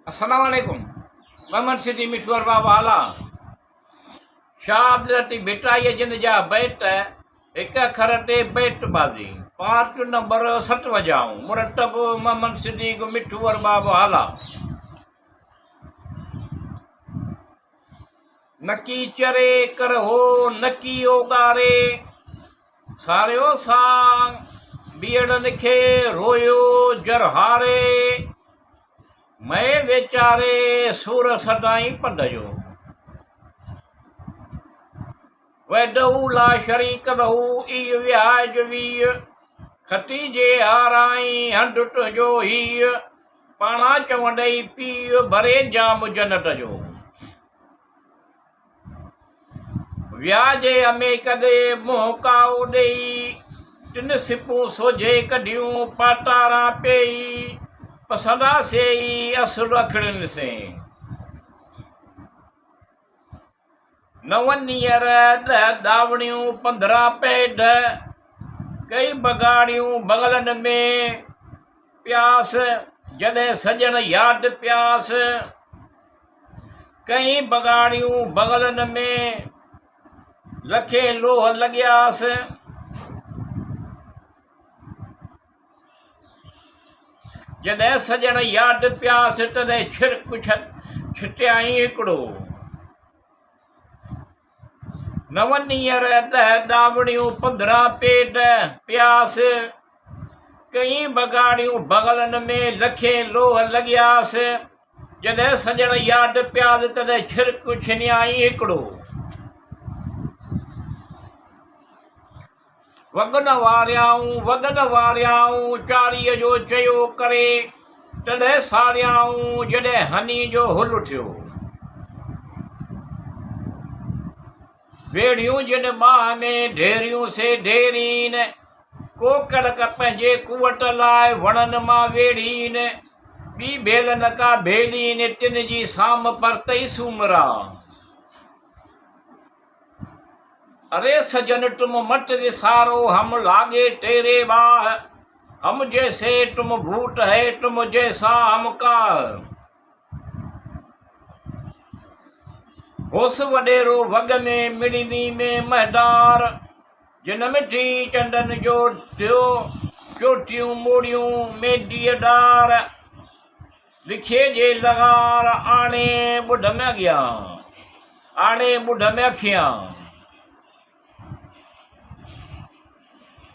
अस्सलामुअलैकुम। मोहम्मद सिद्दीक मिठुअर बाबा आला शाह भिटाई जिंद जा बैट एक अखर टे बैट बाजी पार्ट नंबर 7 वजाऊं मुरतब मोहम्मद सिद्दीक मिठुअर बाबा आला नकी चरे कर हो नकी ओगारे सारियो सांग बीड़न खे रोयो जरहारे मैं वेचारे सुर सदाई पंडजो वडहू ला शरीक दहू ई व्याज वीय खटी जे हाराई हंड तुझो हीय पाणा चवंडई पीउ भरे जाम जनत जो व्याजे अमे कदे मुंह काओ ॾेई टिन सिपूं सोझे कढियूं पातारा पेई पसंदा से असुर अखड़न से नवनियर दावणियों 15 पेड कई बगाड़ियों बगलन में प्यास जॾहिं सजन याद प्यास कई बगाड़ियों बगलन में लखे लोह लॻियास जॾहिं सजण याद प्यास तॾहिं छिरक छिटियाई हिकिड़ो नवनियर 10 दावणियूं 15 पेड प्यास कई बगाड़ियूं बगलन में लखे लोह लॻियास जॾहिं सजण याद प्यास तॾहिं छिरक छिनियाई हिकिड़ो वगन वारियाऊं चारीअ जो चयो करे तॾहिं सारियाऊं जॾहिं हनी जो हुल थियो बेड़ियूं जिन बाह में ढेरियूं से ढेरीन को कड़क पंहिंजे कुवट लाइ वणनि मां वेड़ीन ॿी भेल न का भेलीन तिन जी साम परतई सूमरा अरे सजन तुम मत विसारो हम लागे तेरे बाह हम जैसे तुम भूत है तुम जैसा हम का होस वडेरो वग में मिड़नी में महदार जिन मिठी चंदन जो थियो चोटियूं मोड़ियूं मेडीअ डार लिखे जे लगार आणे ॿुढ में अॻियां आणे ॿुढ में अखियां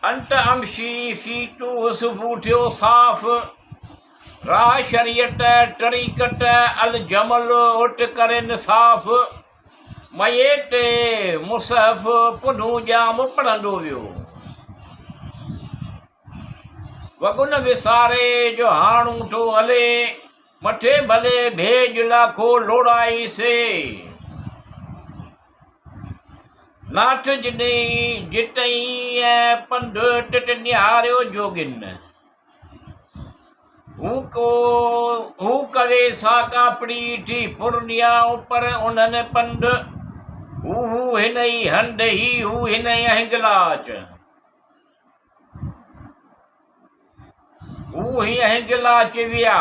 अंत अमशी फीटू सुबू थियो साफ़ राह शरीयत तरीक़त अल जमल उठ करेन साफ़ मये ते मुसहफ़ पुनू जाम पढ़ंदो वियो वगुन विसारे जो हाणू थो हले मथे भले भेज लाखो लोड़ाई से नाठ जिॾई जितई पंध टिट निहारियो जोगिन हू करे साका पड़ी पुरनिया ऊपर उन्हनि पंध हू हिन ई हंध ही हू हिन ई हिंगलाच हू ही हिंगलाच विया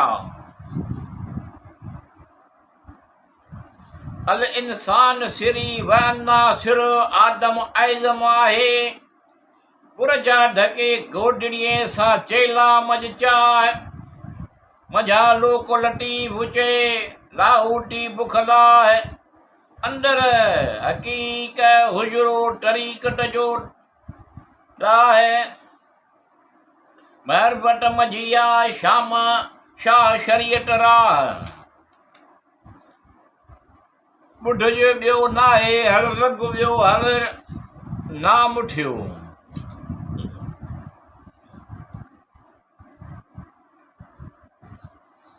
अल इंसान सिरी वन्ना सिर आदम आइज़म आहे पुरजा ढके गोडड़ीअ सां चेला मज चाह मझा लोक लटी भुचे लाहूटी बुखलाह अंदर हकीक हुजरो तरीक़त जो डाह महरबत मझिया शाम शाह शरीयत राह ॿुढ जो ॿियो नाहे हर रग वियो हर नाम थियो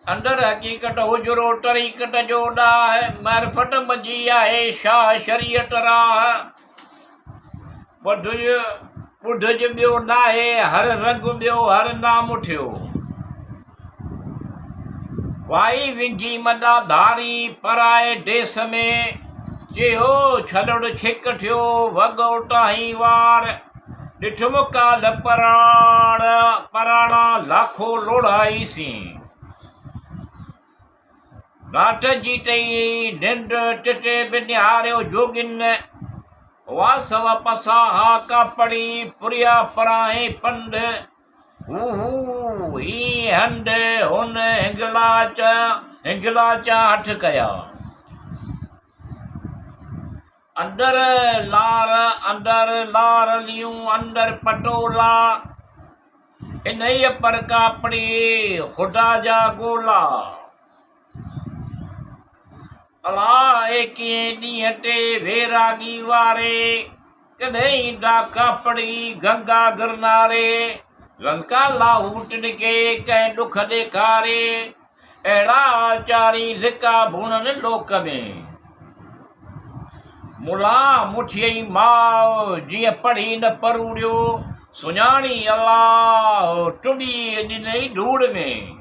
अंदर हकीकत हुजरो तरीक़त जो डाह मारिफत मजी आहे शाह शरीयत राह ॿुढ जो ॿियो नाहे हर रग ॿियो हर नाम थियो वाई विंझी मॾा धारी पराए देस में चयो छलड़ छिक थियो वॻ उटाही वार ॾिठुम काल पराणा लाखो लोड़ाईसीं नाथ जी टई निंड टिटे बिनिहारियो जोगिन वासव पसा हा कापड़ी पुरिया पराहे पंड हू ही हंड हुन हिंगला चा हठ कया अंदर लार लियूं अंदर पटोला इन्हई पर कापड़ी खुदा जा गोला अला एकीअं ॾींहं ते वेरागी वारे कॾहिं डा कापड़ी गंगा गिरनारे लंका लाहूट के कंहिं ॾुख ॾेखारे अहिड़ा आचारी लिका भुणनि लोक में मुला मुठियई माउ जीअं पढ़ी न परूड़ियो सुञाणी अलाह टुॾी ॾिनई धूड़ में